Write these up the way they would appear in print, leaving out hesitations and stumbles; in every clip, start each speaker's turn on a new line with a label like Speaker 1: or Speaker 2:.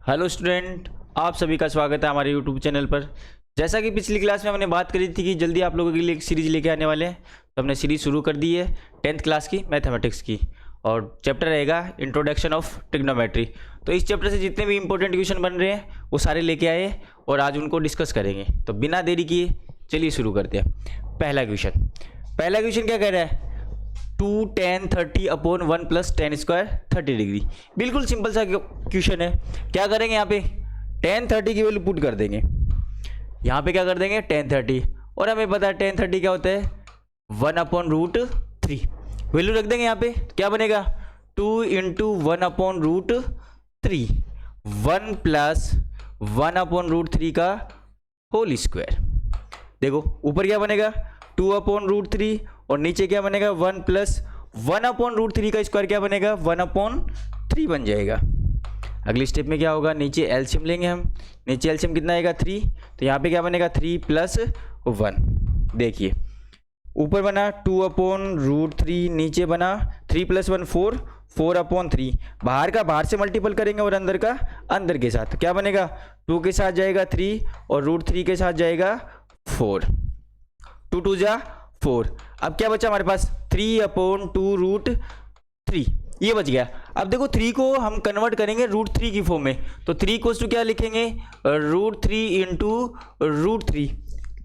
Speaker 1: Hello student, आप सभी का स्वागत है हमारे यूट्यूब चैनल पर। जैसा कि पिछली क्लास में हमने बात करी थी कि जल्दी आप लोगों के लिए एक सीरीज लेके आने वाले हैं, तो हमने सीरीज शुरू कर दी है 10th क्लास की मैथमेटिक्स की, और चैप्टर रहेगा इंट्रोडक्शन ऑफ ट्रिग्नोमेट्री। तो इस चैप्टर से जितने भी इंपॉर्टेंट क्वेश्चन बन रहे हैं वो सारे लेके आए और आज उनको डिस्कस करेंगे। तो बिना देरी किए चलिए शुरू करते हैं। पहला क्वेश्चन क्या कह रहा है? 2 tan 30 upon 1 plus tan square 30 degree. बिल्कुल सिंपल सा क्वेश्चन है। क्या करेंगे यहाँ पे? tan 30 की वैल्यू पुट कर देंगे। यहाँ पे क्या कर देंगे? tan 30, और हमें पता है tan 30 क्या होता है? 1 अपॉन रूट 3। वैल्यू रख देंगे यहाँ पे, तो क्या बनेगा? 2 into 1 upon root 3, 1 plus 1 upon root 3 का होल स्क्वायर। देखो ऊपर क्या बनेगा? 2 अपॉन रूट 3, और नीचे क्या बनेगा? 1 प्लस 1 अपॉन रूट 3 का स्क्वायर क्या बनेगा? 1 अपॉन 3 बन जाएगा। अगली स्टेप में क्या होगा? नीचे एलसीएम लेंगे हम। नीचे एलसीएम कितना आएगा? 3। तो यहाँ पे क्या बनेगा? 3 प्लस 1। देखिए ऊपर बना 2 अपॉन रूट 3, नीचे बना 3 प्लस 1 4, 4 अपॉन 3। बाहर का बाहर से मल्टीपल करेंगे और अंदर का अंदर के साथ। तो क्या बनेगा? 2 के साथ जाएगा 3 और रूट 3 के साथ जाएगा 4। 2 2 जा 4। अब क्या बचा हमारे पास? 3 अपॉन 2 रूट 3, ये बच गया। अब देखो 3 को हम कन्वर्ट करेंगे रूट 3 की फॉर्म में, तो 3 को क्या लिखेंगे? Root 3 into root 3।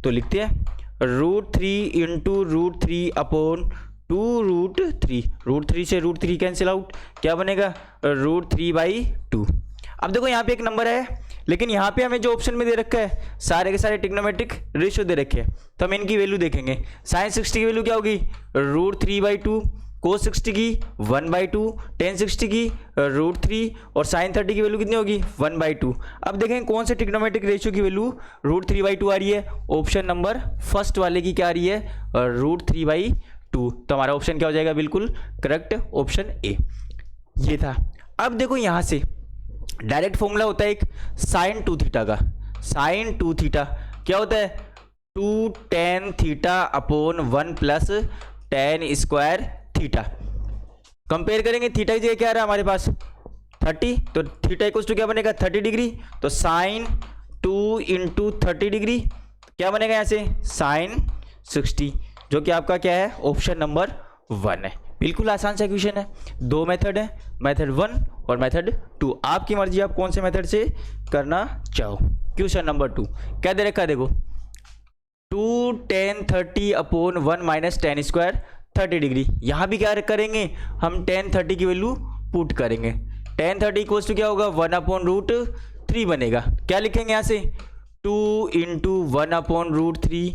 Speaker 1: तो लिखते हैं root 3 into root 3 upon 2 root 3। Root 3 से रूट 3 कैंसिल आउट, क्या बनेगा? रूट 3/2। अब देखो यहाँ पे एक नंबर है, लेकिन यहाँ पे हमें जो ऑप्शन में दे रखा है सारे के सारे ट्रिग्नोमेट्रिक रेशियो दे रखे हैं, तो हम इनकी वैल्यू देखेंगे। साइन 60 की वैल्यू क्या होगी? रूट 3/2, कोस 60 की 1/2, टेन 60 की रूट 3, और साइन 30 की वैल्यू कितनी होगी? 1/2। अब देखें कौन से ट्रिग्नोमेट्रिक रेशियो की वैल्यू रूट 3/2 आ रही है। ऑप्शन नंबर फर्स्ट वाले की क्या आ रही है? रूट 3/2। तो हमारा ऑप्शन क्या हो जाएगा? बिल्कुल करेक्ट, ऑप्शन ए ये था। अब देखो यहाँ से डायरेक्ट फॉर्मूला होता है एक साइन 2 थीटा का। साइन 2 थीटा क्या होता है? 2 tan theta upon 1 plus tan square theta. Compare करेंगे, थीटा की जगह क्या आ रहा है हमारे पास? 30, तो थीटा इक्वल्स टू क्या बनेगा? 30 डिग्री। तो साइन 2 इंटू 30 डिग्री क्या बनेगा यहाँ से? साइन 60, जो कि आपका क्या है? ऑप्शन नंबर 1 है। बिल्कुल आसान सा क्वेश्चन है। दो मेथड है, मेथड 1 और मेथड 2। आपकी मर्जी, आप कौन से मेथड से करना चाहो। क्वेश्चन नंबर 2 क्या दे रखा है? देखो 2 tan 30 upon 1 minus tan square 30 degree. यहाँ भी क्या करेंगे हम? tan 30 की वैल्यू पुट करेंगे। tan 30 इक्वल्स टू क्या होगा? 1 अपॉन रूट 3 बनेगा। क्या लिखेंगे यहाँ से? 2 into 1 upon root 3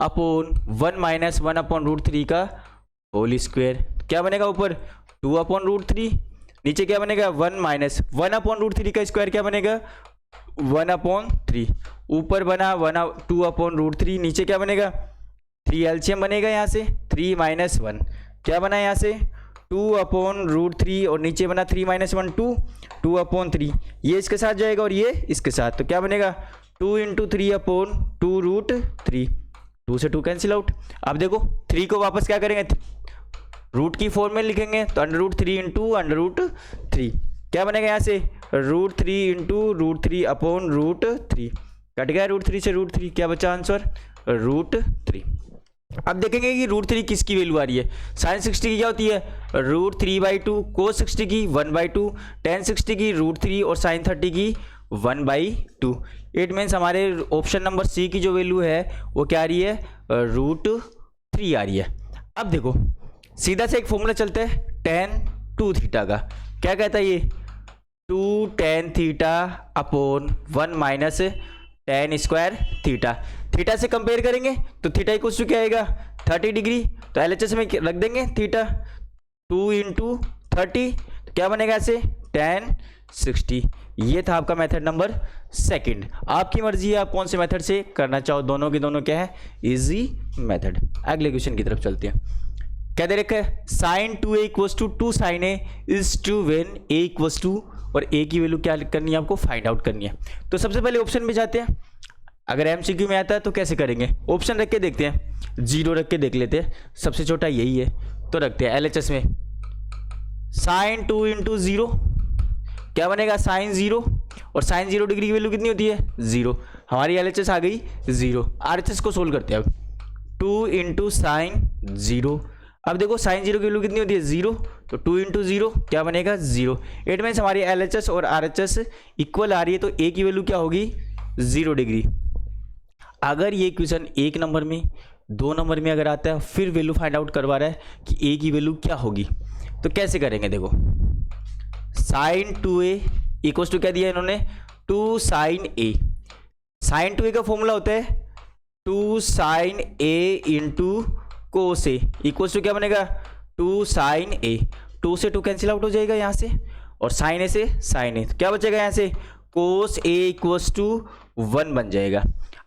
Speaker 1: upon 1 minus 1 upon root 3 का होल स्क्वायर। क्या बनेगा? ऊपर 2 अपॉन रूट 3, नीचे क्या बनेगा? 1 माइनस 1 अपॉन रूट 3 का स्क्वायर क्या बनेगा? 1 अपॉन 3। ऊपर बना 2 अपॉन रूट 3, नीचे क्या बनेगा? 3 एलसीएम बनेगा यहाँ से। 3 माइनस 1 क्या बना यहाँ से? 2 अपॉन रूट 3, और नीचे बना 3 माइनस 1 2 अपॉन 3। ये इसके साथ जाएगा और ये इसके साथ, तो क्या बनेगा? 2 इंटू 3 अपॉन 2 रूट 3। 2 से 2 कैंसिल आउट। अब देखो 3 को वापस क्या करेंगे? रूट की फॉर्म में लिखेंगे, तो under root 3 into under root 3 क्या बनेगा यहाँ से? Root 3 into root 3 upon root 3। Cut गया रूट 3 से रूट 3, क्या बचा आंसर? रूट 3। अब देखेंगे कि रूट 3 किसकी वैल्यू आ रही है। साइन 60 की क्या होती है? रूट 3/2, कोस 60 की 1/2, टेन 60 की रूट 3, और साइन 30 की 1/2। इट मीन्स हमारे ऑप्शन नंबर सी की जो वैल्यू है वो क्या आ रही है? रूट 3 आ रही है। अब देखो सीधा से एक फॉर्मूला चलता है tan 2 थीटा का। क्या कहता है ये? 2 tan theta upon 1 minus tan square theta. Theta से कंपेयर करेंगे तो थीटा इक्वल्स टू क्या आएगा? 30 डिग्री। तो एलएचएस में रख देंगे थीटा 2 इंटू 30, तो क्या बनेगा ऐसे? tan 60। ये था आपका मेथड नंबर 2। आपकी मर्जी है आप कौन से मेथड से करना चाहो। दोनों के दोनों क्या है? Easy method. अगले क्वेश्चन की तरफ चलते हैं। क्या दे रखा है? Sine 2a equals to 2 sin a is two when a equals to, और a की वैल्यू क्या करनी है? आपको फाइंड आउट करनी है। तो सबसे पहले ऑप्शन में जाते हैं। अगर एमसीक्यू में आता है तो कैसे करेंगे? ऑप्शन रख के देखते हैं, 0 रख के देख लेते हैं, सबसे छोटा यही है, तो रखते हैं एलएचएस में। साइन 2 इंटू 0 क्या बनेगा? साइन 0, और साइन 0 डिग्री की वैल्यू कितनी होती है 0। हमारी LHS आ गई 0। RHS को सोल्व करते हैं अब 2 इंटू साइन 0। अब देखो साइन 0 की वैल्यू कितनी होती है 0, तो 2 इंटू 0 क्या बनेगा 0। इट मीन्स हमारी LHS और RHS इक्वल आ रही है, तो A की वैल्यू क्या होगी 0 डिग्री। अगर ये क्वेश्चन 1 नंबर में 2 नंबर में अगर आता है फिर वैल्यू फाइंड आउट करवा रहा है कि A की वैल्यू क्या होगी, तो कैसे करेंगे। देखो साइन 2A इक्वल टू क्या दिया इन्होंने 2 साइन A। साइन 2A का फॉर्मूला होता है 2 sine A into cos A equal to क्या बनेगा 2 साइन A। 2 से 2 कैंसिल आउट हो जाएगा यहाँ से, और साइन A से साइन A, क्या बचेगा यहाँ से कोस A इक्वल्स टू 1 बन जाएगा।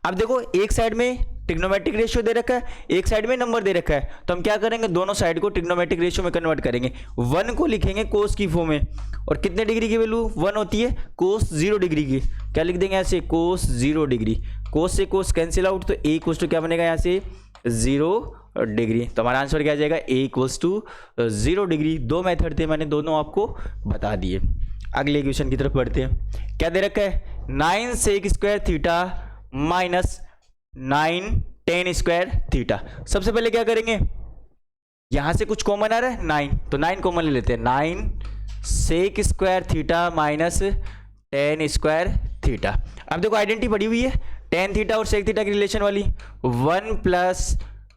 Speaker 1: अब देखो एक साइड में ट्रिग्नोमेट्रिक रेशियो दे रखा है, एक साइड में नंबर दे रखा है, तो हम क्या करेंगे दोनों साइड को ट्रिग्नोमेट्रिक रेशियो में कन्वर्ट करेंगे। 1 को लिखेंगे कोस की फॉर्म में, और कितने डिग्री की वैल्यू 1 होती है कोस 0 डिग्री की, क्या लिख देंगे ऐसे कोस 0 डिग्री। कोस से कोस कैंसिल आउट, तो A इक्वल्स टू क्या बनेगा यहाँ से 0 डिग्री। तो हमारा आंसर क्या आ जाएगा A equals to 0 degree. 2 method थे, मैंने दोनों आपको बता दिए। अगले क्वेश्चन की तरफ बढ़ते हैं। क्या दे रखा है 9 sec square theta minus 9 tan square theta. सबसे पहले क्या करेंगे, यहां से कुछ कॉमन आ रहा है 9, तो 9 कॉमन ले लेते हैं। 9 sec square theta minus tan square theta. अब देखो आइडेंटिटी पड़ी हुई है टेन थीटा और सेक थीटा की रिलेशन वाली, 1 plus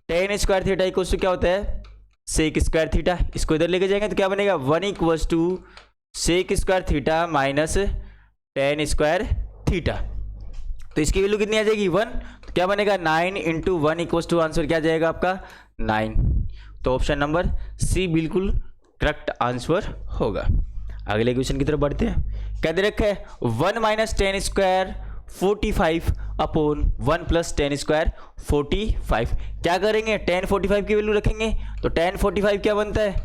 Speaker 1: tan square theta equals to क्या होता है सेक स्क्वायर थीटा। इसको इधर लेके जाएंगे तो क्या बनेगा 1 equals to sec square theta minus tan square theta. तो इसकी वैल्यू कितनी आ जाएगी 1, तो क्या बनेगा 9 इंटू 1 इक्वल्स टू आंसर क्या आ जाएगा आपका 9। तो ऑप्शन नंबर सी बिल्कुल करेक्ट आंसर होगा। अगले क्वेश्चन की तरफ बढ़ते हैं। क्या दे रखा है 1 minus tan square 45 upon 1 plus tan square 45। क्या करेंगे tan 45 की वैल्यू रखेंगे, तो tan 45 क्या बनता है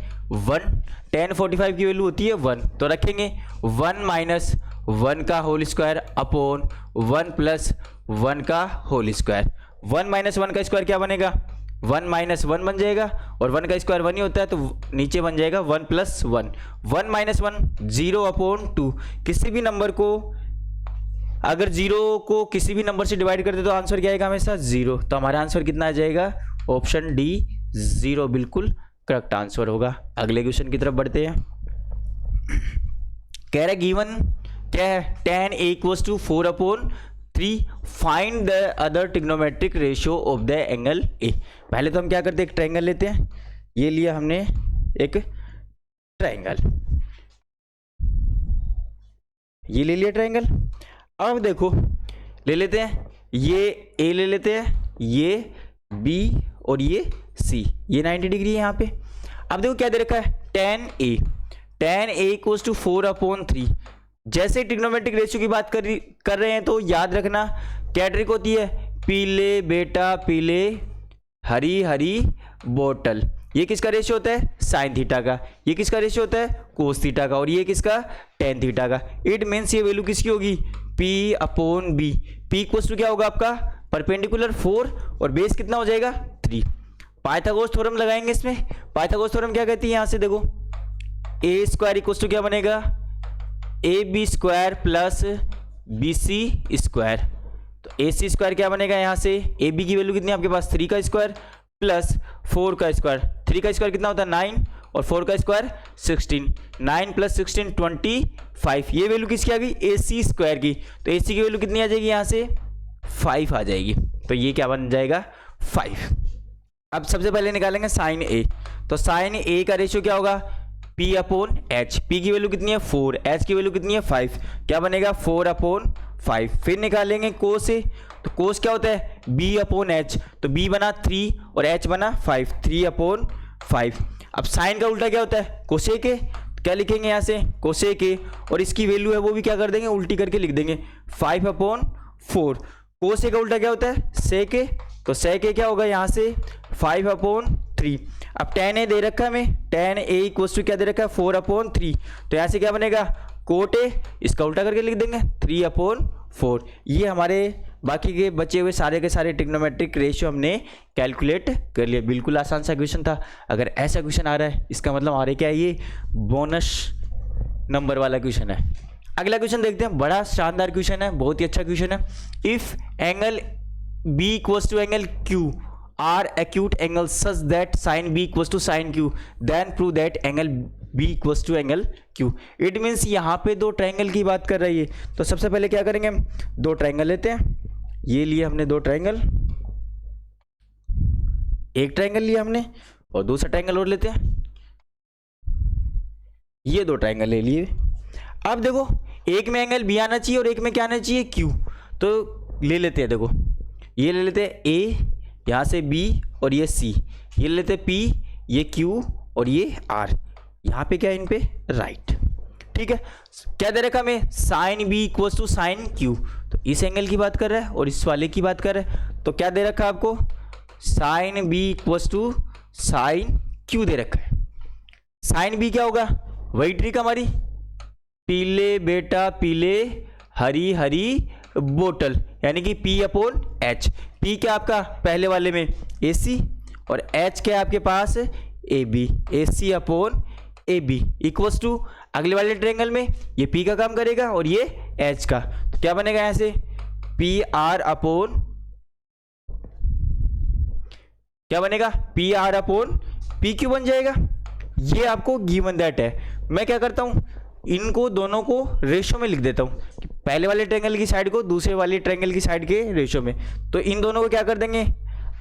Speaker 1: 1। tan 45 की वैल्यू होती है 1, तो रखेंगे 1 माइनस 1 का होल स्क्वायर अपॉन 1 प्लस 1 का होल स्क्वायर। 1 माइनस 1 का स्क्वायर क्या बनेगा 1 माइनस 1 बन जाएगा, और 1 का स्क्वायर 1 ही होता है, तो नीचे बन जाएगा 1 प्लस 1। 1 minus 1 0 upon 2। किसी भी नंबर को अगर 0 को किसी भी नंबर से डिवाइड कर दे तो आंसर क्या आएगा हमेशा 0। तो हमारा आंसर कितना आ जाएगा ऑप्शन डी 0 बिल्कुल करेक्ट आंसर होगा। अगले क्वेश्चन की तरफ बढ़ते हैं। कह रहा है गिवन क्या है tan A equals to 4 upon 3 find the other trigonometric ratio of the angle A। पहले तो हम क्या करते हैं एक ट्रायंगल लेते हैं, ये लिया हमने एक ट्रायंगल, ये ले लिया ट्रायंगल। अब देखो ले लेते हैं ये A ले लेते हैं, ये B और ये C, ये 90 डिग्री है यहाँ पे। अब देखो क्या दे रखा है tan A equals to 4 upon 3। जैसे ट्रिग्नोमेट्रिक रेशियो की बात कर रहे हैं तो याद रखना क्या ट्रिक होती है, पीले बेटा पीले हरी हरी बोतल। ये किसका रेशियो होता है साइन थीटा का, ये किसका रेशियो होता है कोस थीटा का, और ये किसका टेन थीटा का। इट मीन्स ये वैल्यू किसकी होगी P upon B। P equals to क्या होगा आपका परपेंडिकुलर 4 और बेस कितना हो जाएगा 3। पाइथागोरस थ्योरम लगाएंगे इसमें। पाइथागोरस थ्योरम क्या कहती है, यहाँ से देखो a स्क्वायर इक्वल्स टू क्या बनेगा AB square plus BC square. तो AC स्क्वायर क्या बनेगा यहाँ से AB की वैल्यू कितनी है आपके पास 3 का स्क्वायर प्लस 4 का स्क्वायर। 3 का स्क्वायर कितना होता है 9 और 4 का स्क्वायर 16। 9 प्लस 16 25। ये वैल्यू किसकी आ गई AC स्क्वायर की, तो AC की वैल्यू कितनी आ जाएगी यहाँ से 5 आ जाएगी। तो ये क्या बन जाएगा 5। अब सबसे पहले निकालेंगे साइन A। तो साइन A का रेशियो क्या होगा P अपॉन H। P की वैल्यू कितनी है 4, H की वैल्यू कितनी है 5, क्या बनेगा 4 अपॉन 5। फिर निकालेंगे कोस A। तो कोस क्या होता है B अपॉन H, तो B बना 3 और H बना 5, 3 अपॉन 5। अब साइन का उल्टा क्या होता है कोसेक A, क्या लिखेंगे यहाँ से कोसेक A, और इसकी वैल्यू है वो भी क्या कर देंगे उल्टी करके लिख देंगे 5 अपॉन 4। कोस A का उल्टा क्या होता है सेक A, तो सेक A क्या होगा यहाँ से 5 अपॉन 3। अब tan A दे रखा है हमें, tan A इक्वल्स टू क्या दे रखा है 4 अपॉन 3, तो यहाँ से क्या बनेगा कोट A, इसका उल्टा करके लिख देंगे 3 अपॉन 4। ये हमारे बाकी के बचे हुए सारे के सारे ट्रिग्नोमेट्रिक रेशियो हमने कैलकुलेट कर लिया। बिल्कुल आसान सा क्वेश्चन था। अगर ऐसा क्वेश्चन आ रहा है इसका मतलब आ रहा है क्या, ये बोनस नंबर वाला क्वेश्चन है। अगला क्वेश्चन देखते हैं, बड़ा शानदार क्वेश्चन है, बहुत ही अच्छा क्वेश्चन है। If angle B equals to angle Q are acute angle such that sine B equals to sine Q then prove that angle B equals to angle Q. It means यहाँ पे दो triangle की बात कर रही है। तो सबसे पहले क्या करेंगे, हम दो ट्राइंगल लेते हैं, ये लिए हमने दो ट्राइंगल, एक ट्राइंगल लिया हमने और दूसरा ट्राइंगल और लेते हैं, ये दो ट्राइंगल ले लिए। अब देखो एक में एंगल बी आना चाहिए और एक में क्या आना चाहिए, क्यू। तो ले लेते हैं, देखो ये ले लेते हैं ए, यहाँ से बी और ये सी, ये ले लेते हैं पी, ये क्यू और ये आर, यहाँ पे क्या है इन पे राइट। ठीक है, क्या दे रखा हमें, sine B equals to sine Q. तो इस एंगल की बात कर रहा है और इस वाले की बात कर रहा है। तो क्या दे रखा है आपको, sine B equals to sine Q दे रखा है। साइन बी क्या होगा, वही ट्रिक हमारी, पीले बेटा पीले हरी हरी बोतल, यानी कि P अपॉन H। P क्या आपका पहले वाले में AC और H क्या है आपके पास AB, AC upon AB equals to अगले वाले ट्रायंगल में ये P का काम करेगा और ये H का। तो क्या बनेगा यहाँ से, PR अपॉन क्या बनेगा, PR अपॉन PQ बन जाएगा। ये आपको गिवन दैट है। मैं क्या करता हूँ, इनको दोनों को रेशो में लिख देता हूँ, पहले वाले ट्रायंगल की साइड को दूसरे वाले ट्रायंगल की साइड के रेशो में। तो इन दोनों को क्या कर देंगे,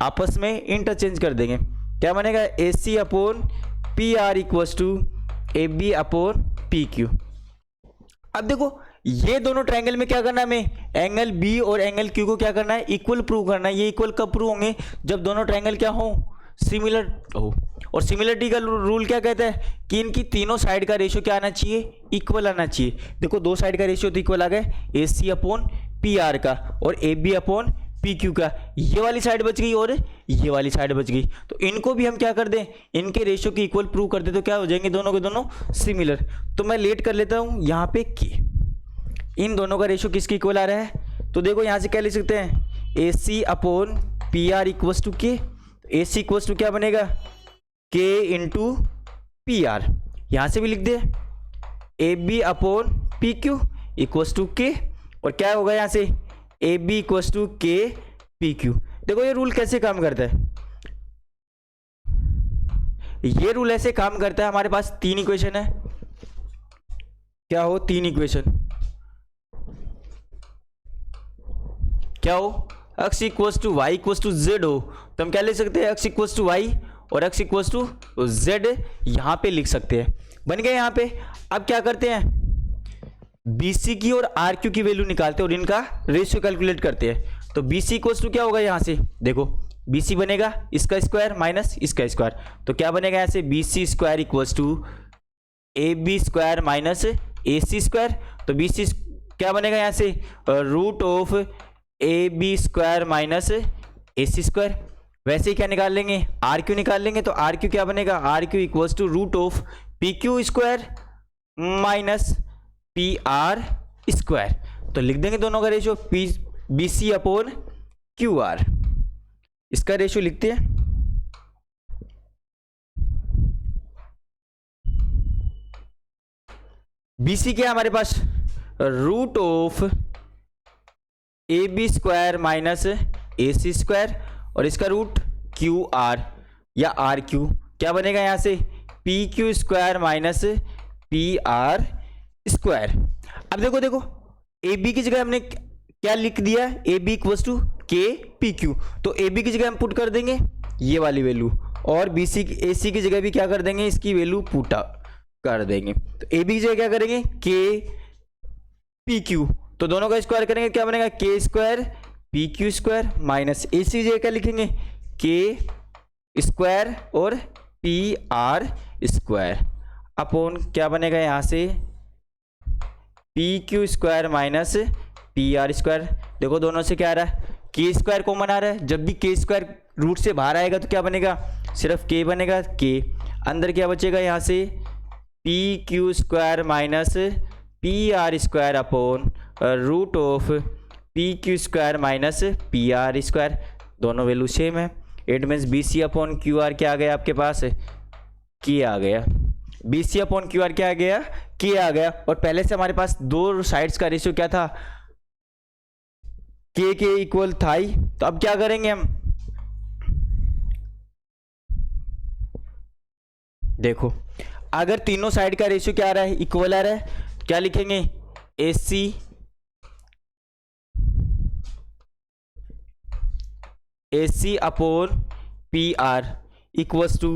Speaker 1: आपस में इंटरचेंज कर देंगे। क्या बनेगा, AC upon PR equals to AB upon PQ। अब देखो ये दोनों ट्रायंगल में क्या करना है हमें, एंगल B और एंगल Q को क्या करना है, इक्वल प्रूव करना है। ये इक्वल कब प्रूव होंगे, जब दोनों ट्रायंगल क्या हो, सिमिलर हो। और सिमिलरिटी का रूल क्या कहता है कि इनकी तीनों साइड का रेशियो क्या आना चाहिए, इक्वल आना चाहिए। देखो दो साइड का रेशियो तो इक्वल आ गया, AC अपॉन PR का और AB अपॉन PQ का। ये वाली साइड बच गई और ये वाली साइड बच गई। तो इनको भी हम क्या कर दें, इनके रेशियो की इक्वल प्रूव कर दे, तो क्या हो जाएंगे दोनों के दोनों सिमिलर। तो मैं लेट कर लेता हूँ यहाँ पे K, इन दोनों का रेशियो किसके इक्वल आ रहा है। तो देखो यहाँ से क्या लिख सकते हैं, AC upon PR equals to K। AC equals to क्या बनेगा, K इंटू PR। यहाँ से भी लिख दे AB upon PQ equals to K, और क्या होगा यहाँ से AB equals to K PQ। देखो ये रूल कैसे काम करता है, ये रूल ऐसे काम करता है, हमारे पास तीन इक्वेशन है, क्या हो, तीन इक्वेशन क्या हो, x equals to Y equals to Z हो, तो हम क्या लिख सकते हैं, x इक्वल्स टू वाई और x इक्वल्स टू जेड यहाँ पे लिख सकते हैं। बन गए यहाँ पे। अब क्या करते हैं, BC की और RQ की वैल्यू निकालते हैं और इनका रेशियो कैलकुलेट करते हैं। तो BC इक्वल्स टू क्या होगा, यहाँ से देखो BC बनेगा इसका स्क्वायर माइनस इसका स्क्वायर। तो क्या बनेगा यहाँ से, BC square equals to AB square minus AC square. तो BC क्या बनेगा यहाँ से, root of AB square minus AC square. वैसे ही क्या निकाल लेंगे, RQ निकाल लेंगे। तो RQ क्या बनेगा, RQ equals to root of PQ square minus PR square. तो लिख देंगे दोनों का रेशियो BC अपॉन QR, इसका रेशियो लिखते हैं। BC क्या है हमारे पास, root of AB square minus AC square और इसका रूट QR या RQ। क्या बनेगा यहाँ से, PQ square minus PR square. अब देखो देखो AB की जगह हमने क्या लिख दिया, AB equals to K PQ। तो AB की जगह हम पुट कर देंगे ये वाली वैल्यू, और BC AC की जगह भी क्या कर देंगे, इसकी वैल्यू पुट कर देंगे। तो AB की जगह क्या करेंगे, K PQ। तो दोनों का स्क्वायर करेंगे, क्या बनेगा, K square PQ square minus AC की जगह क्या लिखेंगे, K स्क्वायर और PR स्क्वायर अपॉन क्या बनेगा यहाँ से, PQ square minus PR square. देखो दोनों से क्या आ रहा है, K स्क्वायर कॉमन आ रहा है। जब भी K स्क्वायर रूट से बाहर आएगा तो क्या बनेगा, सिर्फ K बनेगा। K अंदर क्या बचेगा यहाँ से, PQ square minus PR square upon root of PQ square minus PR square. दोनों वैल्यू सेम है। It means BC upon QR क्या आ गया आपके पास, K आ गया। B C upon Q R क्या आ गया, के आ गया। और पहले से हमारे पास दो साइड्स का रेशियो क्या था, के इक्वल था ही। तो अब क्या करेंगे हम, देखो अगर तीनों साइड का रेशियो क्या आ रहा है, इक्वल आ रहा है, तो क्या लिखेंगे, AC upon P R equals to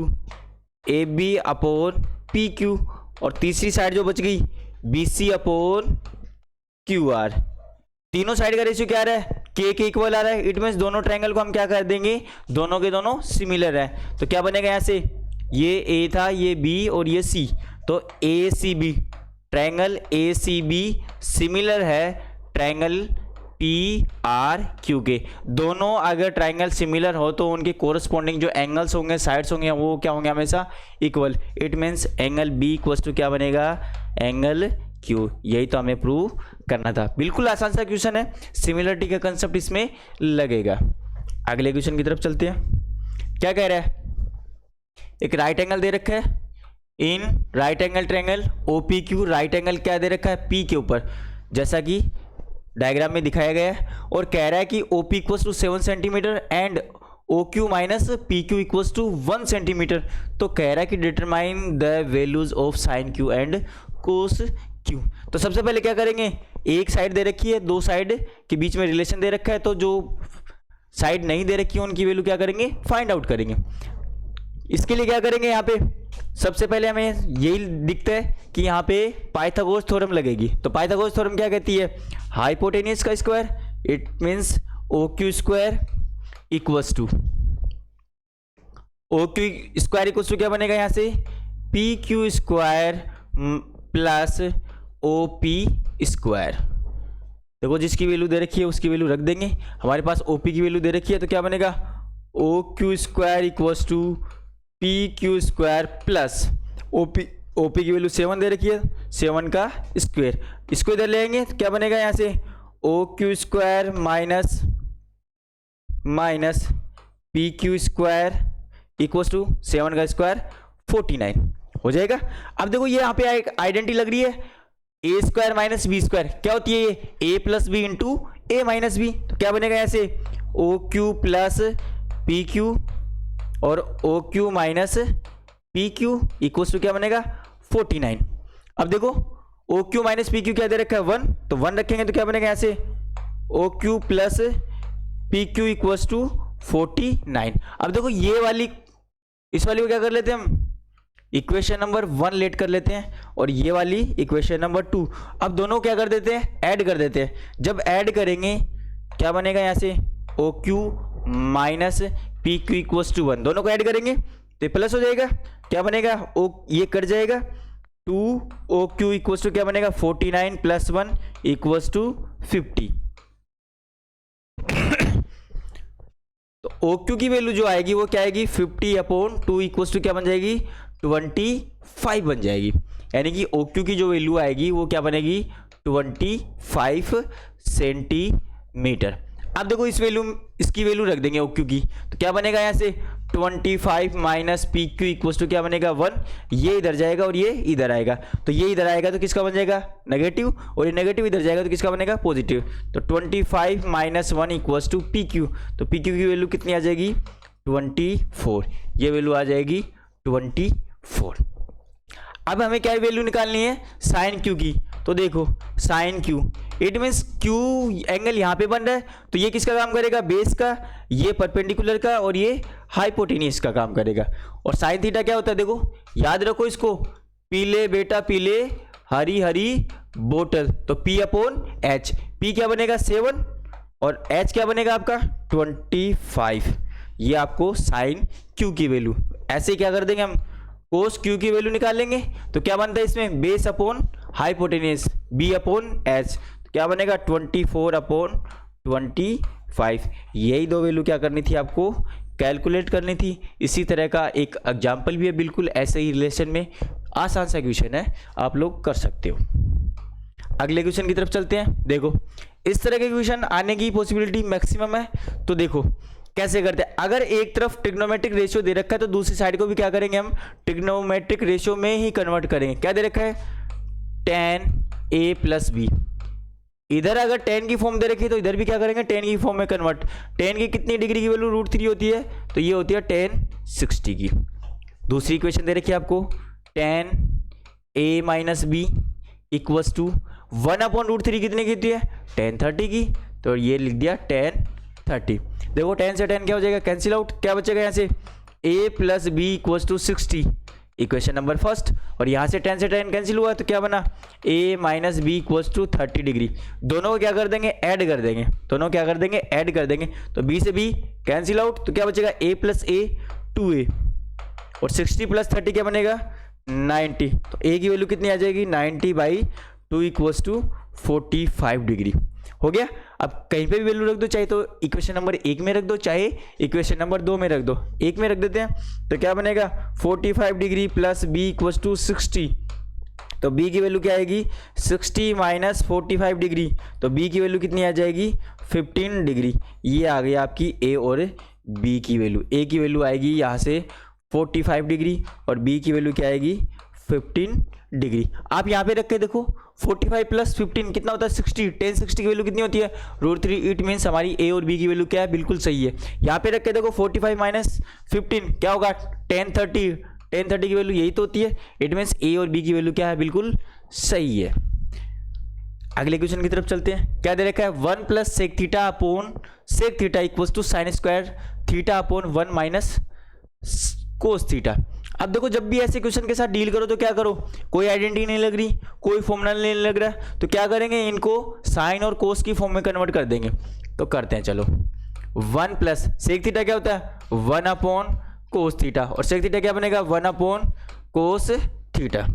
Speaker 1: AB upon P Q. और तीसरी साइड जो बच गई BC अपॉन क्यू आर। तीनों साइड का रेशियो क्या आ रहा है, के इक्वल आ रहा है। इट मीन्स दोनों ट्रायंगल को हम क्या कर देंगे, दोनों के दोनों सिमिलर है। तो क्या बनेगा यहाँ से, ये A था, ये B और ये C, तो ACB, ट्रायंगल ACB सिमिलर है ट्रायंगल PRQ के। दोनों अगर ट्रायंगल सिमिलर हो तो उनके कोरस्पॉन्डिंग जो एंगल्स होंगे, साइड्स होंगे, वो क्या होंगे, हमेशा equal. It means angle B equals to क्या बनेगा, एंगल Q। यही तो हमें प्रूव करना था। बिल्कुल आसान सा क्वेश्चन है, सिमिलरिटी का कंसेप्ट इसमें लगेगा। अगले क्वेश्चन की तरफ चलते हैं। क्या कह रहा है, एक राइट एंगल दे रखा है, in right angle triangle OPQ, right angle क्या दे रखा है, P के ऊपर, जैसा कि डायग्राम में दिखाया गया है। और कह रहा है कि OP equals to 7 centimetre and OQ minus PQ equals to 1 centimetre. तो कह रहा है कि determine the values of sine Q and cos Q। तो सबसे पहले क्या करेंगे, एक साइड दे रखी है, दो साइड के बीच में रिलेशन दे रखा है, तो जो साइड नहीं दे रखी है उनकी वैल्यू क्या करेंगे, फाइंड आउट करेंगे। इसके लिए क्या करेंगे, यहाँ पे सबसे पहले हमें यही दिखता है कि यहाँ पे पाइथागोरस थ्योरम लगेगी। तो पाइथागोरस थ्योरम क्या कहती है, हाइपोटेन्यूज का square, it means OQ square equals to OQ square equals to क्या बनेगा यहाँ से, PQ square plus OP square. देखो जिसकी वैल्यू दे रखी है उसकी वैल्यू रख देंगे। हमारे पास OP की वैल्यू दे रखी है, तो क्या बनेगा, OQ square equals to PQ square plus OP की वैल्यू 7 दे रखी है, 7 का स्क्वायर। इसको इधर ले आएंगे तो क्या बनेगा यहाँ से, OQ square minus PQ square equals to 7 का स्क्वायर 49 हो जाएगा। अब देखो ये यहाँ पे एक आइडेंटिटी लग रही है, A square minus B square क्या होती है, ये A plus B into A minus B. तो क्या बनेगा यहाँ से, OQ प्लस PQ और OQ minus PQ equals to क्या बनेगा, 49। अब देखो OQ माइनस PQ क्या दे रखा है, 1, तो 1 रखेंगे तो क्या बनेगा यहाँ से, OQ plus PQ equals to 49। अब देखो ये वाली, इस वाली को क्या कर लेते हैं हम, इक्वेशन नंबर 1 लेट कर लेते हैं, और ये वाली इक्वेशन नंबर 2। अब दोनों क्या कर देते हैं, ऐड कर देते हैं। जब ऐड करेंगे क्या बनेगा यहाँ से, OQ minus PQ equals to 1, दोनों को ऐड करेंगे तो प्लस हो जाएगा। क्या बनेगा, ये कट जाएगा, 2OQ इक्वल्स टू क्या बनेगा, 49 प्लस 1 इक्वल्स टू 50। तो OQ की वैल्यू जो आएगी वो क्या आएगी, 50 अपॉन 2 इक्वल्स टू क्या बन जाएगी, 25 बन जाएगी। यानी कि OQ की जो वैल्यू आएगी वो क्या बनेगी, 25 सेंटीमीटर। अब देखो इसकी वैल्यू रख देंगे OQ की, तो क्या बनेगा यहाँ से, 25 माइनस PQ इक्वल्स टू क्या बनेगा, 1। ये इधर जाएगा और ये इधर आएगा, तो ये इधर आएगा तो किसका बन जाएगा, नेगेटिव, और ये नेगेटिव इधर जाएगा तो किसका बनेगा, पॉजिटिव। तो 25 माइनस 1 इक्वल्स टू PQ, तो PQ की वैल्यू कितनी आ जाएगी, 24। ये वैल्यू आ जाएगी 24। अब हमें क्या वैल्यू निकालनी है, साइन Q की। तो देखो sine Q, it means Q angle यहाँ पे बन रहा है, तो ये किसका काम करेगा, बेस का, ये परपेंडिकुलर का, और ये हाइपोटेन्यूज का काम करेगा। और साइन थीटा क्या होता है, देखो याद रखो इसको, पीले बेटा पीले, हरी हरी बोतल, तो P अपॉन H। P क्या बनेगा, 7, और H क्या बनेगा आपका 25। ये आपको साइन Q की वैल्यू। ऐसे क्या कर देंगे हम, कोस Q की वैल्यू निकाल लेंगे, तो क्या बनता है इसमें, base upon hypotenuse B upon H, तो क्या बनेगा 24 अपॉन 25। यही दो वैल्यू क्या करनी थी आपको, कैलकुलेट करनी थी। इसी तरह का एक एग्जाम्पल भी है, बिल्कुल ऐसे ही रिलेशन में, आसान सा क्वेश्चन है, आप लोग कर सकते हो। अगले क्वेश्चन की तरफ चलते हैं। देखो इस तरह के क्वेश्चन आने की पॉसिबिलिटी मैक्सिमम है। तो देखो कैसे करते हैं, अगर एक तरफ ट्रिग्नोमेट्रिक रेशियो दे रखा है तो दूसरी साइड को भी क्या करेंगे हम, ट्रिग्नोमेट्रिक रेशियो में ही कन्वर्ट करेंगे। क्या दे रखा है, tan a प्लस बी। इधर अगर tan की फॉर्म दे रखी है तो इधर भी क्या करेंगे, tan की फॉर्म में कन्वर्ट। tan की कितनी डिग्री की वैल्यू √3 होती है, तो ये होती है tan 60 की। दूसरी इक्वेशन दे रखी है आपको, tan a minus B equals to 1/√3 कितने की होती है, tan 30 की, तो ये लिख दिया tan 30। देखो tan से tan क्या हो जाएगा, कैंसिल आउट, क्या बचेगा यहाँ से, a plus B equals to 60, equation number first. और यहाँ से tan कैंसिल हुआ तो क्या बना, a minus B equals to 30 degree. दोनों को क्या कर देंगे, ऐड कर देंगे, दोनों क्या कर देंगे, ऐड कर देंगे। तो b से b कैंसिल आउट, तो क्या बचेगा, a प्लस a 2a, और 60 प्लस 30 क्या बनेगा, 90। तो a की वैल्यू कितनी आ जाएगी, 90/2 इक्वल्स टू 45 डिग्री। हो गया। अब कहीं पे भी वैल्यू रख दो, चाहे तो इक्वेशन नंबर 1 में रख दो, चाहे इक्वेशन नंबर 2 में रख दो। 1 में रख देते हैं तो क्या बनेगा, 45 degree plus B equals to 60। तो b की वैल्यू क्या आएगी, 60 माइनस 45 डिग्री, तो b की वैल्यू कितनी आ जाएगी, 15 डिग्री। ये आ गई आपकी a और b की वैल्यू। a की वैल्यू आएगी यहाँ से 45 डिग्री और b की वैल्यू क्या आएगी, 15 डिग्री। आप यहाँ पे रख के देखो, 45 प्लस 15 कितना होता है, 60। tan 60 की वैल्यू कितनी होती है, √3। इट मीन्स हमारी a और b की वैल्यू क्या है, बिल्कुल सही है। यहाँ पे रख के देखो 45 माइनस 15 क्या होगा, tan 30। tan 30 की वैल्यू यही तो होती है। इट मीन्स a और b की वैल्यू क्या है, बिल्कुल सही है। अगले क्वेश्चन की तरफ चलते हैं। क्या दे रखा है, 1 plus sec theta upon sec theta equals to sine square theta upon 1 minus cos theta. अब देखो, जब भी ऐसे क्वेश्चन के साथ डील करो तो क्या करो, कोई आइडेंटिटी नहीं लग रही, कोई फॉर्मूला नहीं लग रहा, तो क्या करेंगे, इनको साइन और कोस की फॉर्म में कन्वर्ट कर देंगे। तो करते हैं, चलो। 1 प्लस सेक थीटा क्या होता है, 1 अपॉन कोस थीटा, और सेक थीटा क्या बनेगा, 1 अपॉन कोस थीटा।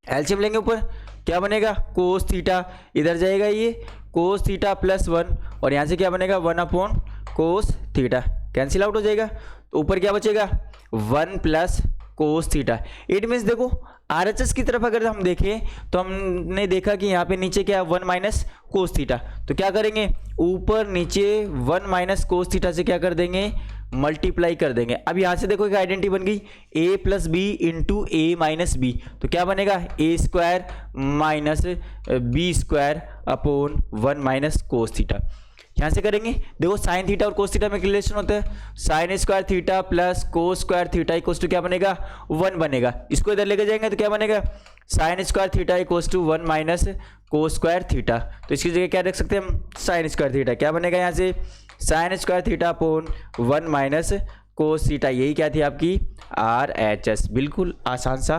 Speaker 1: एलसीएम लेंगे ऊपर, क्या बनेगा, कोस थीटा, इधर जाएगा ये कोस थीटा प्लस 1, और यहाँ से क्या बनेगा, 1 upon cos theta, cancel out हो जाएगा। तो ऊपर क्या बचेगा, 1 plus cos theta. It means देखो, आरएचएस की तरफ अगर हम देखें तो हमने देखा कि यहाँ पे नीचे क्या है, 1 माइनस कोस थीटा। तो क्या करेंगे, ऊपर नीचे 1 माइनस कोस थीटा से क्या कर देंगे, मल्टीप्लाई कर देंगे। अब यहाँ से देखो एक आइडेंटिटी बन गई, a plus B into A minus B, तो क्या बनेगा, a square minus B square upon 1 minus cos theta. यहाँ से करेंगे, देखो साइन थीटा और कोस थीटा में रिलेशन होता है, sine square theta plus cos square theta equals to क्या बनेगा, 1 बनेगा। इसको इधर लेके जाएंगे तो क्या बनेगा, sine square theta equals to 1 minus cos square theta. तो इसकी जगह क्या रख सकते हैं हम, साइन स्क्वायर थीटा। क्या बनेगा यहाँ से, sine square theta upon 1 minus cos theta. यही क्या थी आपकी RHS। बिल्कुल आसान सा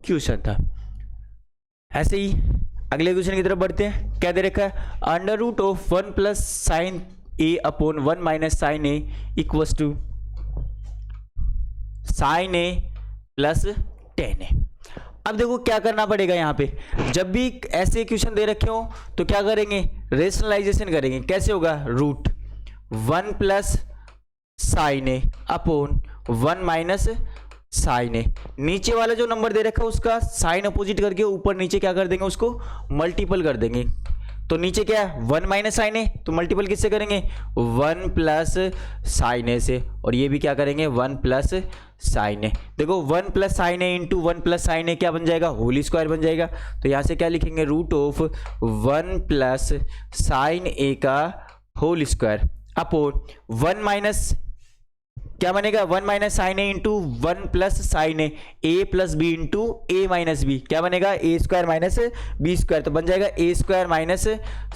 Speaker 1: क्वेश्चन था। ऐसे ही अगले क्वेश्चन की तरफ बढ़ते हैं। क्या दे रखा है, under root of 1 plus sine A upon 1 minus sine A equals to sine A plus tan A. अब देखो क्या करना पड़ेगा यहाँ पे, जब भी ऐसे क्वेश्चन दे रखे हो तो क्या करेंगे, रेशनलाइजेशन करेंगे। कैसे होगा, root 1 plus sine A upon 1 minus sine ए। नीचे वाला जो नंबर दे रखा है उसका साइन अपोजिट करके ऊपर नीचे क्या कर देंगे, उसको मल्टीपल कर देंगे। तो नीचे क्या है, 1 माइनस साइन ए, तो मल्टीपल किससे करेंगे, 1 प्लस साइन ए से, और ये भी क्या करेंगे, 1 प्लस साइन ए। देखो 1 plus sine A into 1 plus sine ए क्या बन जाएगा, होल स्क्वायर बन जाएगा। तो यहाँ से क्या लिखेंगे, root of 1 plus sine A का होल स्क्वायर अपॉन 1 माइनस क्या बनेगा, 1 minus sine A into 1 plus sine A plus B into A minus B, क्या बनेगा, A square minus B square. तो बन जाएगा A square minus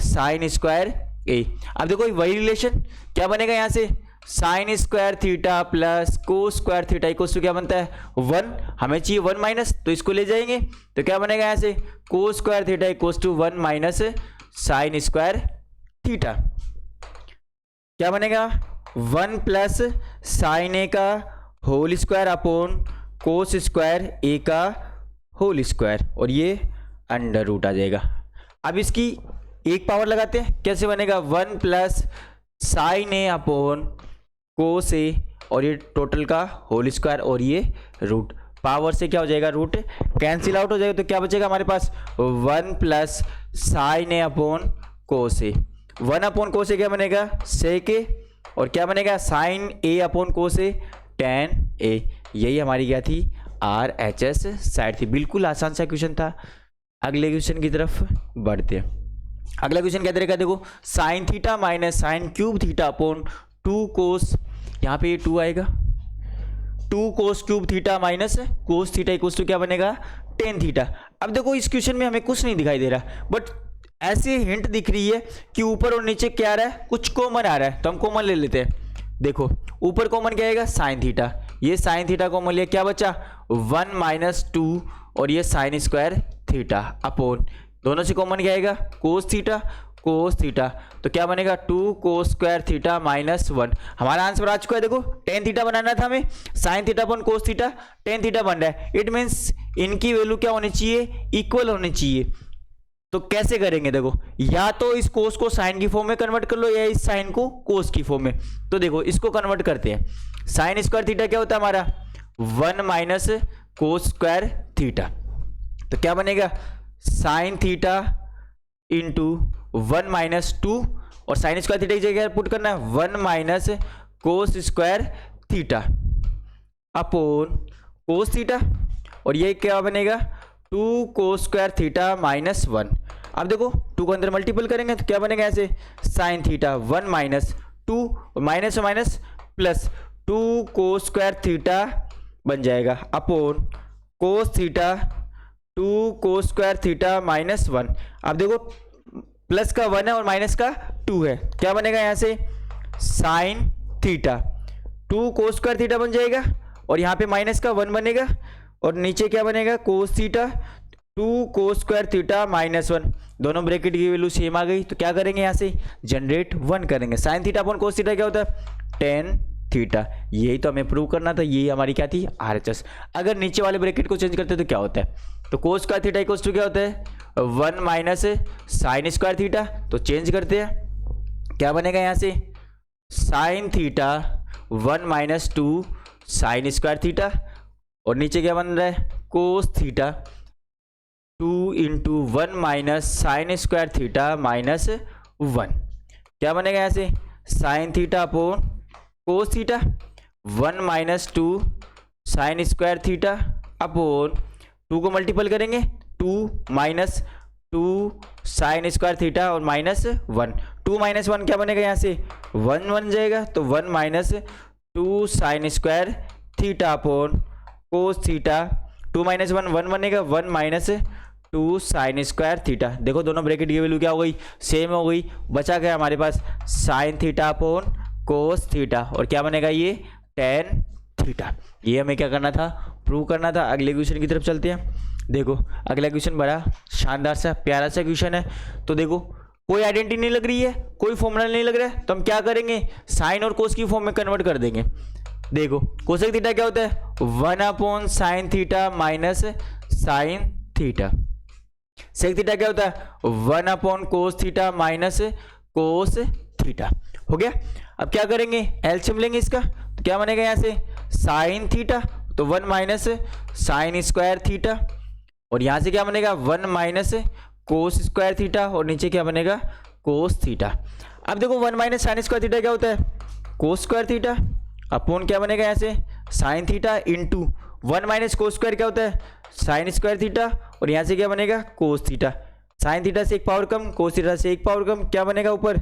Speaker 1: sine square A. अब देखो वही रिलेशन क्या बनेगा, यहाँ से sine square theta plus cos square theta equals to क्या बनता है, 1। हमें चाहिए 1 माइनस, तो इसको ले जाएंगे तो क्या बनेगा, यहाँ से cos square theta equals to 1 minus sine square theta. क्या बनेगा, 1 प्लस साइन ए का whole square upon cos square A का होल स्क्वायर, और ये अंडर रूट आ जाएगा। अब इसकी एक पावर लगाते हैं, कैसे बनेगा, 1 प्लस साइन ए अपॉन कोस ए, और ये टोटल का होल स्क्वायर, और ये रूट। पावर से क्या हो जाएगा, रूट कैंसिल आउट हो जाएगा। तो क्या बचेगा हमारे पास, 1 plus sine A upon cos A. 1 upon कोस ए क्या बनेगा, सेक ए और क्या बनेगा sign A upon cos A ten ए। यही हमारी क्या थी RHS साइड थी। बिल्कुल आसान सा क्वेश्चन था। अगले क्वेश्चन की तरफ बढ़ते हैं। अगला क्वेश्चन क्या तरीका देखो, sine theta minus sine cube theta upon 2 cos, यहाँ पे ये 2 आएगा, 2 cos cube theta minus cos theta equals to क्या बनेगा टेन थीटा। अब देखो इस क्वेश्चन में हमें कुछ नहीं दिखाई दे रहा, बट ऐसी हिंट दिख रही है कि ऊपर और नीचे क्या आ रहा है, कुछ कॉमन आ रहा है, तो हम कॉमन ले लेते हैं। देखो ऊपर कॉमन क्या आएगा साइन थीटा, ये साइन थीटा कॉमन लिया, क्या बचा 1 माइनस 2 और ये साइन स्क्वायर थीटा अपॉन दोनों से कॉमन क्या आएगा कोस थीटा, कोस थीटा, तो क्या बनेगा 2 कोस स्क्वायर थीटा माइनस 1। हमारा आंसर आ चुका है। देखो टेन थीटा बनाना था हमें, sign theta upon cos theta, tan theta बन रहा है। इट मीन्स इनकी वैल्यू क्या होनी चाहिए, इक्वल होनी चाहिए। तो कैसे करेंगे देखो, या तो इस कोस को साइन की फॉर्म में कन्वर्ट कर लो या इस साइन को कोस की फॉर्म में। तो देखो इसको कन्वर्ट करते हैं। साइन स्क्वायर थीटा क्या होता है हमारा 1 माइनस कोस स्क्वायर थीटा, तो क्या बनेगा साइन थीटा इंटू 1 माइनस 2 और साइन स्क्वायर थीटा की जगह पुट करना है 1 minus cos square theta upon कोस थीटा, और ये क्या बनेगा 2 कोस स्क्वायर थीटा माइनस 1। अब देखो 2 को अंदर मल्टीपल करेंगे तो क्या बनेगा ऐसे sign theta 1 minus 2 minus minus plus 2 कोस स्क्वायर थीटा बन जाएगा अपोन कोस थीटा 2 कोस स्क्वायर थीटा माइनस 1। अब देखो प्लस का 1 है और माइनस का 2 है, क्या बनेगा यहाँ से साइन थीटा 2 कोस स्क्वायर थीटा बन जाएगा और यहाँ पे माइनस का 1 बनेगा और नीचे क्या बनेगा कोस थीटा 2 कोस स्क्वायर थीटा माइनस 1। दोनों ब्रैकेट की वैल्यू सेम आ गई, तो क्या करेंगे यहाँ से जनरेट 1 करेंगे। Sign theta upon cos theta क्या होता है टेन थीटा, यही तो हमें प्रूव करना था। यही हमारी क्या थी RHS। अगर नीचे वाले ब्रैकेट को चेंज करते तो क्या होता है, तो cos square theta equals to क्या होता है 1 माइनस साइन स्क्वायर थीटा, तो चेंज करते हैं क्या बनेगा यहाँ से sine theta 1 minus 2 sine square theta और नीचे क्या बन रहा है cos theta 2 into 1 minus sine square theta minus 1। क्या बनेगा यहाँ से sine theta upon cos theta 1 minus 2 sine square theta upon 2 को मल्टीपल करेंगे 2 माइनस 2 साइन स्क्वायर थीटा और माइनस 1। 2 माइनस 1 क्या बनेगा यहाँ से 1 बन जाएगा, तो 1 minus 2 sine square theta upon cos theta 2 minus 1 1 बनेगा 1 माइनस 2 साइन स्क्वायर थीटा। देखो दोनों ब्रैकेट की वैल्यू क्या हो गई सेम हो गई, बचा गया हमारे पास sine theta upon cos theta और क्या बनेगा ये टेन थीटा। ये हमें क्या करना था प्रूव करना था। अगले क्वेश्चन की तरफ चलते हैं। देखो अगला क्वेश्चन बड़ा शानदार सा प्यारा सा क्वेश्चन है। तो देखो कोई आइडेंटिटी नहीं लग रही है, कोई फॉर्मूला नहीं लग रहा है, तो हम क्या करेंगे साइन और कोस की फॉर्म में कन्वर्ट कर देंगे। देखो कोसेक थीटा क्या होता है 1 upon sine theta minus sine theta. Sec theta क्या होता है 1 upon cos theta minus cos theta. हो गया। अब क्या करेंगे एलसीएम लेंगे इसका, तो क्या बनेगा यहाँ से साइन थीटा तो 1 माइनस साइन स्क्वायर थीटा और यहाँ से क्या बनेगा 1 माइनस कोस स्क्वायर थीटा और नीचे क्या बनेगा कोस थीटा। अब देखो 1 माइनस साइन स्क्वायर थीटा क्या होता है कोस स्क्वायर थीटा अपॉन क्या बनेगा यहाँ से sine theta into 1 minus cos square क्या होता है साइन स्क्वायर थीटा और यहाँ से क्या बनेगा कोस थीटा। साइन थीटा से 1 पावर कम कोस थीटा से 1 पावर कम, क्या बनेगा ऊपर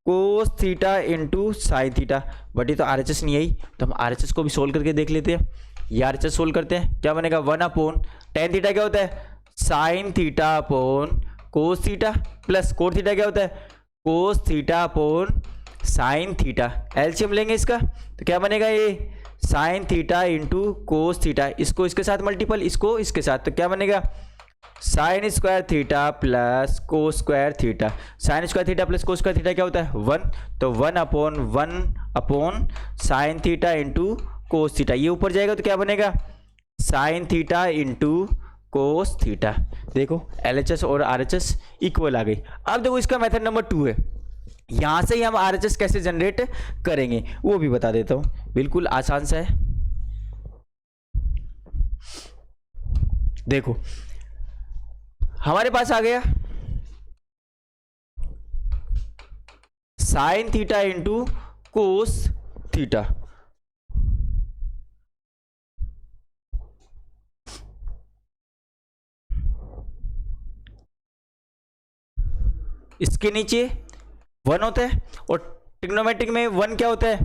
Speaker 1: कोस theta into sine theta. But ये तो RHS नहीं आई, तो हम RHS को भी सोल्व करके देख लेते हैं। ये RHS सोल्व करते हैं, क्या बनेगा 1 अपॉन टेन थीटा क्या होता है sign theta upon cos theta plus cot theta क्या होता है cos theta upon sine theta. LCM लेंगे इसका, तो क्या बनेगा ये sine theta into cos theta, इसको इसके साथ मल्टीपल इसको इसके साथ, तो क्या बनेगा sine square theta plus cos square theta. Sign square theta plus cos square theta क्या होता है 1, तो 1 upon sine theta into cos theta. ये ऊपर जाएगा तो क्या बनेगा sine theta into cos theta. देखो LHS और RHS इक्वल आ गई। अब देखो इसका मेथड नंबर 2 है, यहां से ही हम RHS कैसे जनरेट करेंगे वो भी बता देता हूं, बिल्कुल आसान सा है। देखो हमारे पास आ गया sine theta into cos theta. इसके नीचे 1 होता है, और ट्रिग्नोमेट्रिक में 1 क्या होता है?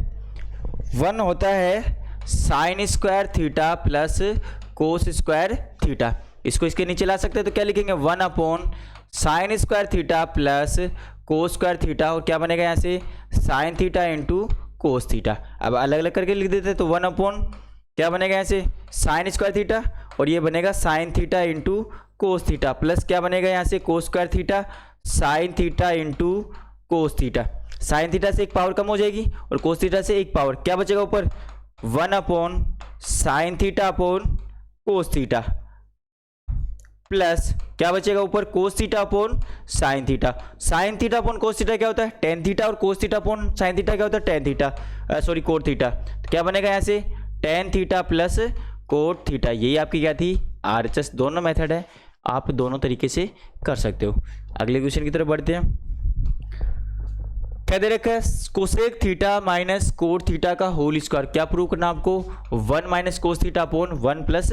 Speaker 1: 1 होता है sine square theta plus cos square theta. इसको इसके नीचे ला सकते हैं, तो क्या लिखेंगे? 1 upon sine square theta plus cos square theta, और क्या बनेगा यहाँ से? Sine theta into cos theta. अब अलग अलग करके लिख देते हैं, तो 1 अपॉन क्या बनेगा यहाँ से? साइन स्क्वायर थीटा, और ये बनेगा sine theta into cos theta, plus क्या बनेगा यहाँ से? Cos square theta sine theta into cos theta. Sine theta से एक पावर कम हो जाएगी और कोस थीटा से एक पावर, क्या बचेगा ऊपर? 1 upon sine theta upon cos theta, plus क्या बचेगा ऊपर? Cos theta upon sine theta. Sign theta upon cos theta क्या होता है? टेन थीटा, और cos theta upon sine theta क्या होता है? Tan theta, sorry cot theta. तो क्या बनेगा यहाँ से? Tan theta plus cot theta. यही आपकी क्या थी? RHS। दोनों मेथड है, आप दोनों तरीके से कर सकते हो। अगले क्वेश्चन की तरफ बढ़ते हैं। क्या दे रखा है? Cosec theta minus cot theta का होल स्क्वायर। क्या प्रूव करना आपको? 1 minus cos theta upon 1 plus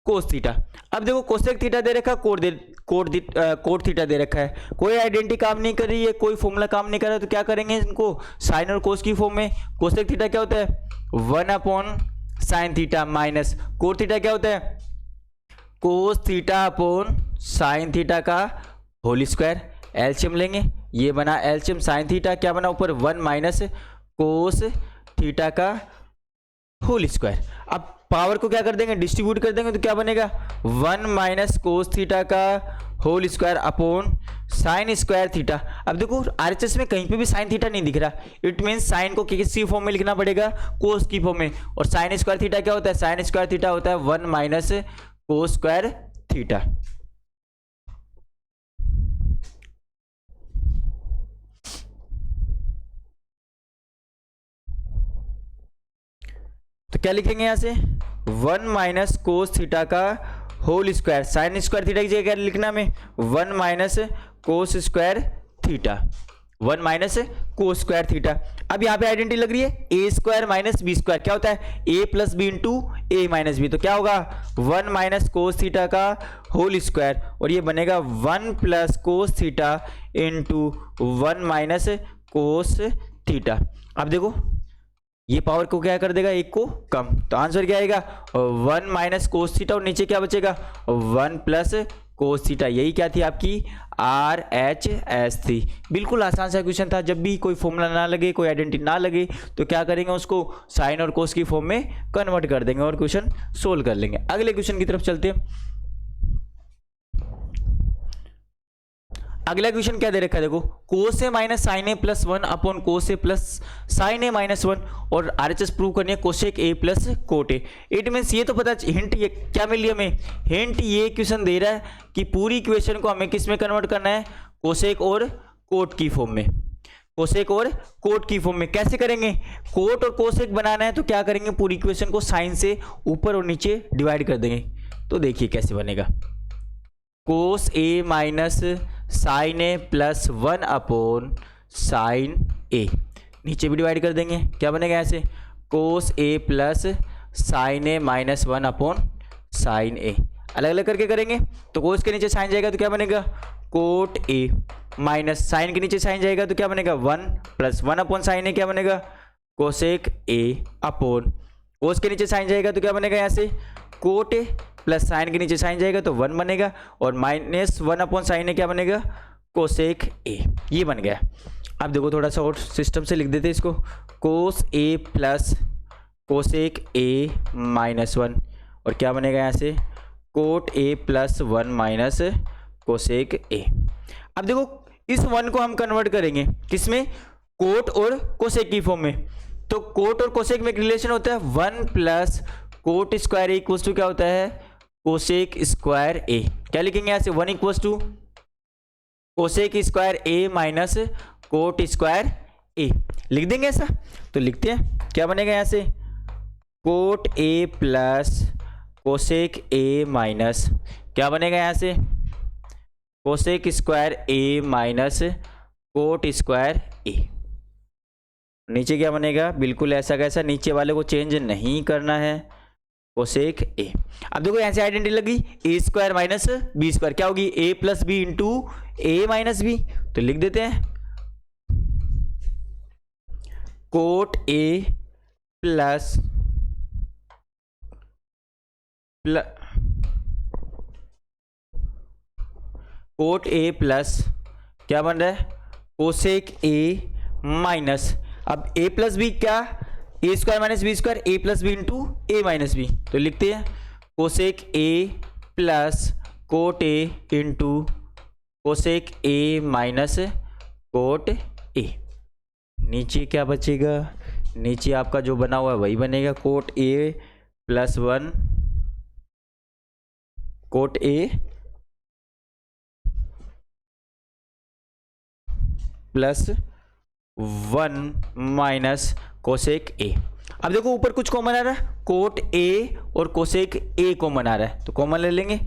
Speaker 1: cos theta. अब देखो कोसेक थीटा दे रखा है, कोट थीटा दे रखा है, कोई आइडेंटिटी काम नहीं कर रही है, कोई फॉर्मूला काम नहीं कर रहा है, तो क्या करेंगे इनको? साइन और कोस की फॉर्म में। कोसेक थीटा क्या होता है? 1 upon sine theta minus cot theta क्या होता है? Cos theta upon sine theta का होल स्क्वायर। एलसीएम लेंगे, ये बना एलसीएम साइन थीटा, क्या बना ऊपर? 1 माइनस कोस थीटा का होल स्क्वायर। अब पावर को क्या कर देंगे? डिस्ट्रीब्यूट कर देंगे, तो क्या बनेगा? 1 माइनस कोस थीटा का whole square upon sine square theta. अब देखो RHS में कहीं पे भी साइन थीटा नहीं दिख रहा, इट मीन साइन को किसी फॉर्म में लिखना पड़ेगा? कोस की फॉर्म में। और साइन स्क्वायर थीटा क्या होता है? साइन स्क्वायर थीटा होता है 1 माइनस कोस स्क्वायर थीटा। तो क्या लिखेंगे यहां से? 1 माइनस कोस थीटा का whole square. Sine square theta की जगह क्या लिखना में? 1 minus cos square theta, 1 minus cos square theta. अब यहाँ पे आइडेंटिटी लग रही है, A square minus B square. क्या होता है? A plus B into A minus B. तो क्या होगा? 1 माइनस कोस थीटा का होल स्क्वायर, और ये बनेगा 1 plus cos theta into 1 minus cos theta. अब देखो ये पावर को क्या कर देगा? एक को कम, तो आंसर क्या आएगा? 1 माइनस कोस थीटा, और नीचे क्या बचेगा? 1 प्लस कोस थीटा। यही क्या थी आपकी? RHS थी। बिल्कुल आसान सा क्वेश्चन था। जब भी कोई फॉर्मूला ना लगे, कोई आइडेंटिटी ना लगे, तो क्या करेंगे? उसको साइन और कोस की फॉर्म में कन्वर्ट कर देंगे और क्वेश्चन सोल्व कर लेंगे। अगले क्वेश्चन की तरफ चलते हैं। अगला क्वेश्चन क्या दे रखा है? देखो कोस ए minus sine A plus 1 upon cos A plus sine A minus 1, और RHS प्रूव करनी है cosec A plus cot A. It means ये तो पता, हिंट ये क्या मिली हमें? हिंट ये क्वेश्चन दे रहा है कि पूरी इक्वेशन को हमें किस में कन्वर्ट करना है? कोसेक और कोट की फॉर्म में। कोसेक और कोट की फॉर्म में कैसे करेंगे? कोट और कोसेक बनाना है, तो क्या करेंगे? पूरी इक्वेशन को साइन से ऊपर और नीचे डिवाइड कर देंगे। तो देखिए कैसे बनेगा। कोस ए minus sine A plus 1 upon sign ए, नीचे भी डिवाइड कर देंगे। क्या बनेगा ऐसे? कोस ए प्लस साइन ए माइनस 1 अपॉन साइन ए। अलग अलग करके करेंगे, तो कोस के नीचे साइन जाएगा तो क्या बनेगा? कोट ए, माइनस साइन के नीचे साइन जाएगा तो क्या बनेगा? 1 प्लस 1 अपॉन साइन ए, क्या बनेगा? कोसेक ए अपॉन कोस के नीचे साइन जाएगा तो क्या बनेगा? यहाँ से कोट ए, प्लस साइन के नीचे साइन जाएगा तो 1 बनेगा, और माइनस 1 अपॉन साइन ए क्या बनेगा? कोसेक ए। ये बन गया। अब देखो थोड़ा सा और सिस्टम से लिख देते हैं इसको। कोस ए प्लस कोसेक ए माइनस 1, और क्या बनेगा यहाँ से? Coat A plus 1 minus cosec ए। अब देखो इस 1 को हम कन्वर्ट करेंगे किसमें? कोट और कोसेक की फॉर्म में। तो कोट और कोसेक में एक रिलेशन होता है 1 plus cot square equals to क्या होता है? Cosec square A. क्या लिखेंगे यहाँ से? 1 equals to cosec square A minus cot square A. लिख देंगे ऐसा, तो लिखते हैं। क्या बनेगा यहाँ से? Coat A plus cosec A minus क्या बनेगा यहाँ से? Cosec square A minus cot square ए। नीचे क्या बनेगा, बिल्कुल ऐसा कैसा, नीचे वाले को चेंज नहीं करना है, कोसेक ए। अब देखो यहाँ से आइडेंटिटी लगी, ए स्क्वायर माइनस बी स्क्वायर क्या होगी, ए plus B into A minus B. तो लिख देते हैं coat A plus coat A plus क्या बन रहा है, कोसेक ए माइनस, अब ए प्लस बी क्या, ए square minus B square, A plus B into A minus B. तो लिखते हैं cosec A plus cot A into cosec A minus cot A. नीचे क्या बचेगा, नीचे आपका जो बना हुआ है वही बनेगा, coat A plus 1 coat A plus 1 minus cosec ए। अब देखो ऊपर कुछ कॉमन आ रहा है, कोट ए और कोसेक ए कॉमन आ रहा है, तो कॉमन ले लेंगे,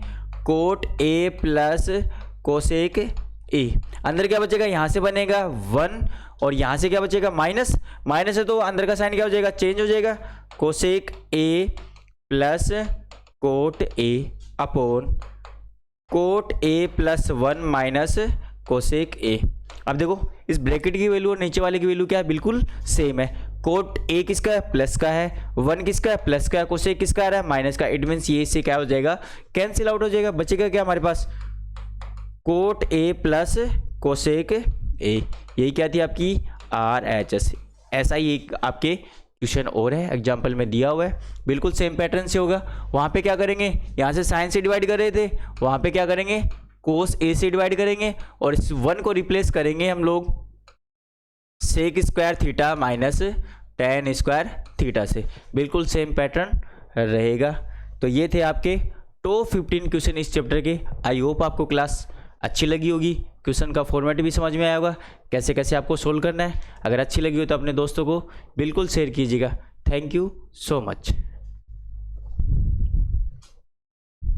Speaker 1: कोट ए प्लस कोसेक ए। अंदर क्या बचेगा, यहाँ से बनेगा 1 और यहाँ से क्या बचेगा माइनस, माइनस है तो अंदर का साइन क्या हो जाएगा, चेंज हो जाएगा, cosec A plus cot A upon coat A plus 1 minus cosec ए। अब देखो इस ब्रैकेट की वैल्यू और नीचे वाले की वैल्यू क्या है, बिल्कुल सेम है। कोट ए किसका है, प्लस का है, 1 किसका है, प्लस का है, कोसेक किसका आ रहा है, माइनस का। इट मीन्स ये इससे क्या हो जाएगा, कैंसिल आउट हो जाएगा, बचेगा क्या हमारे पास, cot A plus cosec A. यही क्या थी आपकी RHS। ऐसा ही एक आपके क्वेश्चन और है, एग्जाम्पल में दिया हुआ है, बिल्कुल सेम पैटर्न से होगा। वहाँ पे क्या करेंगे, यहाँ से साइन से डिवाइड कर रहे थे, वहाँ पे क्या करेंगे, कोस ए से डिवाइड करेंगे और इस 1 को रिप्लेस करेंगे हम लोग sec square theta minus tan square theta से। बिल्कुल सेम पैटर्न रहेगा। तो ये थे आपके टॉप 15 क्वेश्चन इस चैप्टर के। आई होप आपको क्लास अच्छी लगी होगी, क्वेश्चन का फॉर्मेट भी समझ में आया होगा, कैसे कैसे आपको सोल्व करना है। अगर अच्छी लगी हो तो अपने दोस्तों को बिल्कुल शेयर कीजिएगा। Thank you so much.